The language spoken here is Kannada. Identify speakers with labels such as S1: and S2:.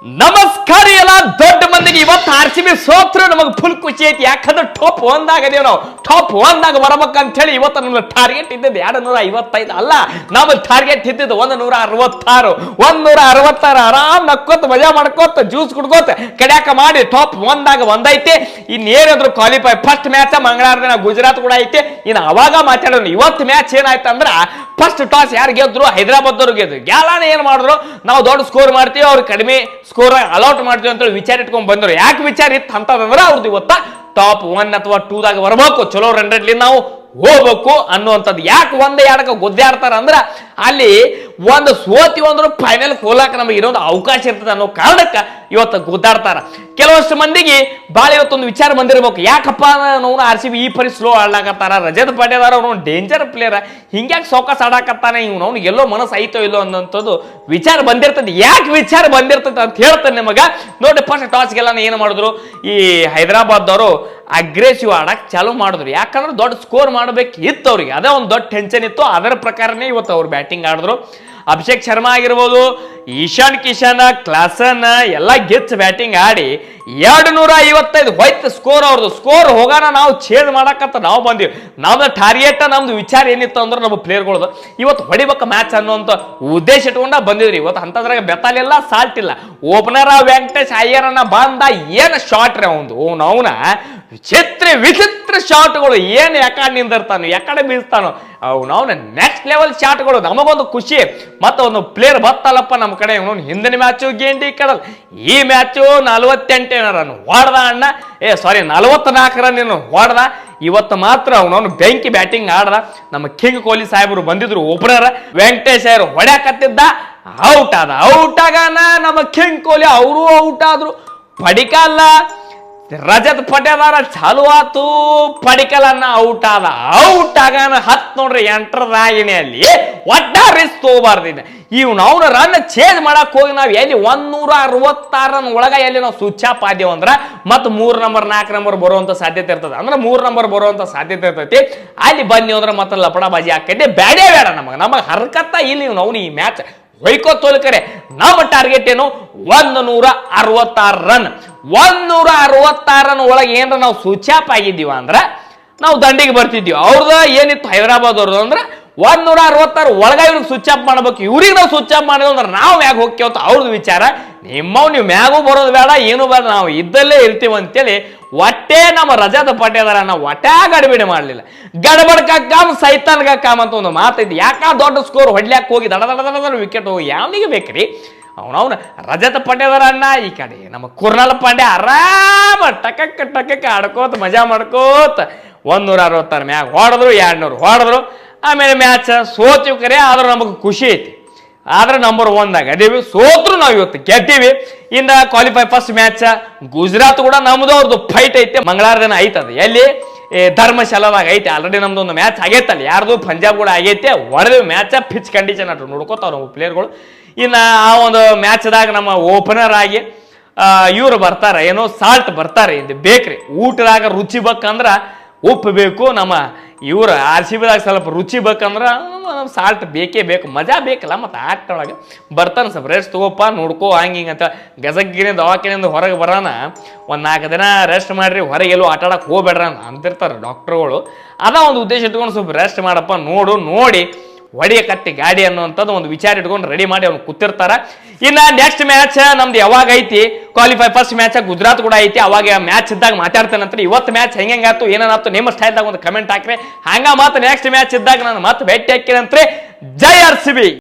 S1: ನಮಸ್ಕಾರ ಎಲ್ಲ ದೊಡ್ಡ ಮಂದಿಗೆ ಇವತ್ತು RCB ಸೋತ್ರು ನಮಗೆ ಫುಲ್ ಖುಷಿ ಐತಿ. ಯಾಕಂದ್ರೆ ಟಾಪ್ 1 ಆಗದೇವ್ ನಾವು. ಟಾಪ್ 1 ಆಗ ಬರ್ಬೇಕಂತ ಹೇಳಿ ಇವತ್ತು ನಮ್ಮ ಟಾರ್ಗೆಟ್ ಇದ್ದದ್ದು 255 ಅಲ್ಲ, ನಮ್ಮ ಟಾರ್ಗೆಟ್ ಇದ್ದಿದ್ದು 166. 166 ಆರಾಮ್ ನಕ್ಕೋತ ಮಜಾ ಮಾಡ್ಕೋತ ಜ್ಯೂಸ್ ಕುಡ್ಕೋತ ಕಡ್ಯಾಕ ಮಾಡಿ ಟಾಪ್ 1 ಆಗ ಒಂದೈತಿ. ಇನ್ನೇನಾದ್ರು ಕ್ವಾಲಿಫೈ ಫಸ್ಟ್ ಮ್ಯಾಚ್ ಮಂಗಳವಾರ ದಿನ ಗುಜರಾತ್ ಕೂಡ ಐತಿ. ಇನ್ನು ಅವಾಗ ಮಾತಾಡೋಣ. ಇವತ್ತು ಮ್ಯಾಚ್ ಏನಾಯ್ತು ಅಂದ್ರ ಫಸ್ಟ್ ಟಾಸ್ ಯಾರು ಗೆದ್ರು? ಹೈದರಾಬಾದ್ ಗೆದ್ರು. ಗ್ಯಾಲಾನ ಏನ್ ಮಾಡಿದ್ರು? ನಾವು ದೊಡ್ಡ ಸ್ಕೋರ್ ಮಾಡ್ತೀವಿ, ಅವ್ರು ಕಡಿಮೆ ಸ್ಕೋರ್ ಅಲೌಟ್ ಮಾಡ್ತೀವಿ ಅಂತ ಹೇಳಿ ವಿಚಾರ ಇಟ್ಕೊಂಡ್ ಬಂದ್ರು. ಯಾಕೆ ವಿಚಾರ ಇತ್ತು ಅಂತಂದ್ರೆ ಅವ್ರದ್ದು ಇವತ್ತ ಟಾಪ್ 1 ಅಥವಾ 2 ದಾಗ ಬರ್ಬೇಕು, ಚಲೋ ರನ್ ರೇಟ್ಲಿ ನಾವು ಹೋಗ್ಬೇಕು ಅನ್ನುವಂಥದ್ದು. ಯಾಕೆ 1-2 ಗೊದ್ದಾಡ್ತಾರ ಅಂದ್ರ ಅಲ್ಲಿ ಒಂದು ಸೋತಿವಿ ಅಂದ್ರು ಫೈನಲ್ ಹೋಲಾಕ ನಮಗೆ ಇರೋದು ಅವಕಾಶ ಇರ್ತದೆ ಅನ್ನೋ ಕಾರಣಕ್ಕ ಇವತ್ತು ಗುದ್ದಾಡ್ತಾರ. ಕೆಲವಷ್ಟು ಮಂದಿಗೆ ಬಾಳ ಇವತ್ತೊಂದು ವಿಚಾರ ಬಂದಿರ್ಬೇಕು, ಯಾಕಪ್ಪ ನಾವು RCB ಈ ಪರಿ ಸ್ಲೋ ಆಡ್ಲಾಕತ್ತಾರ, ರಜತ್ ಪಾಟೇದಾರ್ ಅವ್ನು ಡೇಂಜರ್ ಪ್ಲೇಯರ್, ಹಿಂಗ್ಯಾಕೆ ಸೌಕಾಸ್ ಆಡಾಕತ್ತಾನೆ, ಇವ್ನು ಅವ್ನಿಗೆ ಎಲ್ಲೋ ಮನಸ್ಸು ಐತೋ ಇಲ್ಲೋ ಅನ್ನೋಂಥದ್ದು ವಿಚಾರ ಬಂದಿರ್ತದೆ. ಯಾಕೆ ವಿಚಾರ ಬಂದಿರ್ತದೆ ಅಂತ ಹೇಳ್ತಾನೆ ನಿಮಗ ನೋಡಿ. ಫಸ್ಟ್ ಟಾಸ್ಗೆಲ್ಲ ಏನು ಮಾಡಿದ್ರು, ಈ ಹೈದರಾಬಾದ್ದವರು ಅಗ್ರೆಸಿವ್ ಆಡಕ್ ಚಾಲು ಮಾಡಿದ್ರು. ಯಾಕಂದ್ರೆ ದೊಡ್ಡ ಸ್ಕೋರ್ ಮಾಡ್ಬೇಕು ಇತ್ತು ಅವ್ರಿಗೆ, ಅದೇ ಒಂದು ದೊಡ್ಡ ಟೆನ್ಷನ್ ಇತ್ತು. ಅದರ ಪ್ರಕಾರನೇ ಇವತ್ತು ಅವ್ರು ಬ್ಯಾಟಿಂಗ್ ಆಡಿದ್ರು. ಅಭಿಷೇಕ್ ಶರ್ಮಾ ಆಗಿರ್ಬೋದು, ಈಶಾನ್ ಕಿಶನ್, ಕ್ಲಾಸನ್ ಎಲ್ಲ ಗೆಚ್ ಬ್ಯಾಟಿಂಗ್ ಆಡಿ 255 ಹೋಯ್ತು ಸ್ಕೋರ್ ಅವ್ರದ್ದು. ಸ್ಕೋರ್ ಹೋಗೋಣ ನಾವು ಚೇಂಜ್ ಮಾಡಕತ್ತ ನಾವು ಬಂದೀವಿ. ನಮ್ದು ಟಾರ್ಗೆಟ್, ನಮ್ದು ವಿಚಾರ ಏನಿತ್ತು ಅಂದ್ರೆ ನಮ್ಮ ಪ್ಲೇಯರ್ಗಳದು ಇವತ್ತು ಹೊಡಿಬೇಕು ಮ್ಯಾಚ್ ಅನ್ನೋಂಥ ಉದ್ದೇಶ ಇಟ್ಕೊಂಡ ಬಂದಿದ್ರಿ. ಇವತ್ತು ಅಂತದ್ರಾಗ ಬೆತಾಲಿಲ್ಲ, ಸಾಲ್ಟ್ ಇಲ್ಲ. ಓಪನರ್ ವೆಂಕಟೇಶ್ ಅಯ್ಯರನ್ನ ಬಂದ, ಏನು ಶಾಟ್ ರೀ ಅವನ ವಿಚಿತ್ರ ಶಾಟ್ಗಳು. ಏನು ಯಾಕಡೆ ನಿಂದಿರ್ತಾನು, ಯಾಕಡೆ ಬೀಳ್ತಾನು, ಅವನ ನೆಕ್ಸ್ಟ್ ಲೆವೆಲ್ ಶಾಟ್ಗಳು. ನಮಗೊಂದು ಖುಷಿ. ಮತ್ತೆ ಒಂದು ಪ್ಲೇಯರ್ ಬತ್ತಲ್ಲಪ್ಪ ನಮ್ಮ ಕಡೆ. ಇವನು ಹಿಂದಿನ ಮ್ಯಾಚು ಗೇಂಡಿ ಕಡಲ್, ಈ ಮ್ಯಾಚು 48 ರನ್ ಹೊಡೆದ ಅಣ್ಣ, 44 ರನ್ ಏನು ಹೊಡೆದ. ಇವತ್ತು ಮಾತ್ರ ಅವನವನು ಬೆಂಕಿ ಬ್ಯಾಟಿಂಗ್ ಆಡ್ದ. ನಮ್ಮ ಕಿಂಗ್ ಕೊಹ್ಲಿ ಸಾಹೇಬರು ಬಂದಿದ್ರು ಓಪನರ್, ವೆಂಕಟೇಶ್ ಅವರು ಹೊಡ್ಯಾಕತ್ತಿದ್ದ, ಔಟ್ ಆಗಾನ ನಮ್ಮ ಕಿಂಗ್ ಕೊಹ್ಲಿ ಅವರು ಔಟ್ ಆದ್ರು. ಪಡಿಕಲ್ಲ ರಜತ್ ಪಟೇದಾರ ಚಾಲು ಆತು, ಪಡಿಕಲನ್ನ ಔಟ್ ಆಗಾನ ನೋಡ್ರಿ 8ರ ರಾಗಿಣಿಯಲ್ಲಿ ರಿಸ್ಕ್ ತಗೋಬಾರ್ದಿದೆ. ಅವನ ರನ್ ಚೇಂಜ್ ಮಾಡಕ್ ಹೋಗಿ ನಾವು ಎಲ್ಲಿ 166 ರನ್ ಒಳಗ ಎಲ್ಲಿ ನಾವು ಸ್ವಿಚ್ ಆಫ್ ಆದೇವು ಅಂದ್ರೆ ಮತ್ತೆ 3 ನಂಬರ್ 4 ನಂಬರ್ ಬರುವಂತ ಸಾಧ್ಯತೆ ಇರ್ತದೆ. ಅಂದ್ರೆ 3 ನಂಬರ್ ಬರುವಂತ ಸಾಧ್ಯತೆ ಇರ್ತೈತಿ. ಅಲ್ಲಿ ಬಂದಿ ಅಂದ್ರೆ ಮತ್ತೆ ಲಪಡ ಬಾಜಿ ಆಕೈತಿ. ಬೇಡೇ ಬೇಡ ನಮಗೆ ಹರ್ಕತ್ತ ಇಲ್ಲಿ ಅವನು ಈ ಮ್ಯಾಚ್ ಹೊಯ್ಕೋತೋಲ್ಕರೆ. ನಮ್ಮ ಟಾರ್ಗೆಟ್ ಏನು? 166 ರನ್. 166 ರನ್ ಒಳಗೆ ಏನ್ರ ನಾವು ಸ್ವಿಚ್ ಆಫ್ ಆಗಿದ್ದೀವ ಅಂದ್ರೆ ನಾವು ದಂಡಿಗೆ ಬರ್ತಿದ್ವಿ. ಅವ್ರದ್ದು ಏನಿತ್ತು ಹೈದರಾಬಾದ್ ಅವ್ರದ್ದು ಅಂದ್ರೆ 166 ಒಳಗ ಇವ್ರಿಗೆ ಸ್ವಿಚ್ ಆಫ್ ಮಾಡ್ಬೇಕು. ಇವ್ರಿಗೆ ನಾವು ಸ್ವಿಚ್ ಆಫ್ ಮಾಡಿದ್ವಿ ಅಂದ್ರೆ ನಾವು ಮ್ಯಾಗ ಹೋಗ್ತೇವತ್ತ ಅವ್ರದ್ದು ವಿಚಾರ. ನೀವು ಮ್ಯಾಗೂ ಬರೋದು ಬೇಡ, ಏನು ಬೇಡ, ನಾವು ಇದ್ದಲ್ಲೇ ಇರ್ತೀವಿ ಅಂತೇಳಿ ಒಟ್ಟೆ ನಮ್ಮ ರಜತ್ ಪಟೇದಾರನ್ನ ಒಟ್ಟೆ ಗಡಿಬಿಡಿ ಮಾಡಲಿಲ್ಲ. ಗಡಬಡ್ಕ ಕಾಮ್ ಸೈತಾನ್ಗ ಕಾಮ್ ಅಂತ ಒಂದು ಮಾತೈತಿ. ಯಾಕ ದೊಡ್ಡ ಸ್ಕೋರ್ ಹೊಡ್ಲಿಕ್ಕೆ ಹೋಗಿ ದಡ ವಿಕೆಟ್ ಹೋಗಿ ಯಾವನಿಗೆ ಬೇಕ್ರಿ? ಅವನವನ ರಜತ್ ಪಟೇದಾರ ಅಣ್ಣ ಈ ಕಡೆ ನಮ್ಮ ಕುರ್ನಾಲ್ ಪಾಂಡ್ಯ ಆರಾಮ ಟಕಕ್ ಆಡ್ಕೋತ ಮಜಾ ಮಾಡ್ಕೋತ 166 ಮ್ಯಾಗ ಹೊಡೆದ್ರು, 200 ಹೊಡೆದ್ರು. ಆಮೇಲೆ ಮ್ಯಾಚ್ ಸೋತಿವಿ ಕರೆ, ಆದ್ರೂ ನಮಗೆ ಖುಷಿ ಐತಿ. ಆದ್ರೆ ನಂಬರ್ 1 ಅದೀವಿ. ಸೋತ್ರು ನಾವು ಇವತ್ತು ಗೆದ್ದೀವಿ. ಇನ್ನ ಕ್ವಾಲಿಫೈ ಫಸ್ಟ್ ಮ್ಯಾಚ್ ಗುಜರಾತ್ ಕೂಡ ನಮ್ದು ಅವ್ರದ್ದು ಫೈಟ್ ಐತೆ. ಮಂಗಳವಾರ ದಿನ ಐತದ ಎಲ್ಲಿ ಧರ್ಮಶಾಲಾದಾಗ ಐತೆ. ಆಲ್ರೆಡಿ ನಮ್ದು ಒಂದು ಮ್ಯಾಚ್ ಆಗೈತಲ್ಲ, ಯಾರ್ದು ಪಂಜಾಬ್ ಕೂಡ ಆಗೈತೆ. ಹೊಡೆದೇವಿ ಮ್ಯಾಚ್, ಪಿಚ್ ಕಂಡೀಷನ್ ಅಷ್ಟು ನೋಡ್ಕೋತಾವ ನಮ್ಮ ಪ್ಲೇಯರ್ಗಳು. ಇನ್ನು ಆ ಒಂದು ಮ್ಯಾಚ್ದಾಗ ನಮ್ಮ ಓಪನರ್ ಆಗಿ ಇವ್ರು ಬರ್ತಾರೆ, ಏನೋ ಸಾಲ್ಟ್ ಬರ್ತಾರೆ. ಇದು ಬೇಕ್ರಿ ಊಟದಾಗ ರುಚಿ ಬೇಕಂದ್ರ ಉಪ್ಪು ಬೇಕು. ನಮ್ಮ ಇವ್ರು RCBದಾಗ ಸ್ವಲ್ಪ ರುಚಿ ಬೇಕಂದ್ರ ಸಾಲ್ಟ್ ಬೇಕೇ ಬೇಕು. ಮಜಾ ಬೇಕಲ್ಲ ಮತ್ತೆ ಆಟ ಒಳಗೆ. ಬರ್ತಾನೆ ಸ್ವಲ್ಪ ರೆಸ್ಟ್ ತಗೋಪ್ಪ, ನೋಡ್ಕೋ ಹಂಗೆ ಅಂತ ಗಜಗಿರಿ ದವಾಖಾನೆಯಿಂದ ಹೊರಗೆ ಬರೋಣ, ಒಂದು 4 ದಿನ ರೆಸ್ಟ್ ಮಾಡ್ರಿ, ಹೊರಗೆ ಎಲ್ಲೋ ಆಟ ಆಡಕ್ಕೆ ಹೋಗ್ಬೇಡ್ರ ಅಂತಿರ್ತಾರೆ ಡಾಕ್ಟರ್ಗಳು. ಅದ ಒಂದು ಉದ್ದೇಶ ಇಟ್ಕೊಂಡು ಸ್ವಲ್ಪ ರೆಸ್ಟ್ ಮಾಡಪ್ಪ, ನೋಡಿ ಹೊಡಿಯಕತ್ತಿ ಗಾಡಿ ಅನ್ನುವಂಥದ್ದು ಒಂದು ವಿಚಾರ ಇಟ್ಕೊಂಡು ರೆಡಿ ಮಾಡಿ ಅವ್ನು ಕೂತಿರ್ತಾರ. ಇನ್ನ ನೆಕ್ಸ್ಟ್ ಮ್ಯಾಚ್ ನಮ್ದು ಯಾವಾಗ ಐತಿ? ಕ್ವಾಲಿಫೈ ಫಸ್ಟ್ ಮ್ಯಾಚ್ ಗುಜರಾತ್ ಕೂಡ ಐತಿ. ಅವಾಗ ಮ್ಯಾಚ್ ಇದ್ದಾಗ ಮಾತಾಡ್ತೇನಂತ. ಇವತ್ತು ಮ್ಯಾಚ್ ಹೆಂಗಾಯ್ತು ಏನಾಯ್ತು ನಿಮ್ಮ ಸ್ಟೈಲ್ದಾಗ ಒಂದು ಕಮೆಂಟ್ ಹಾಕ್ರಿ. ಹಂಗ ಮತ್ತೆ ನೆಕ್ಸ್ಟ್ ಮ್ಯಾಚ್ ಇದ್ದಾಗ ನಾನು ಮತ್ತೆ ಭೇಟಿ ಹಾಕಿರಂತ್ರಿ. ಜೈ RCB.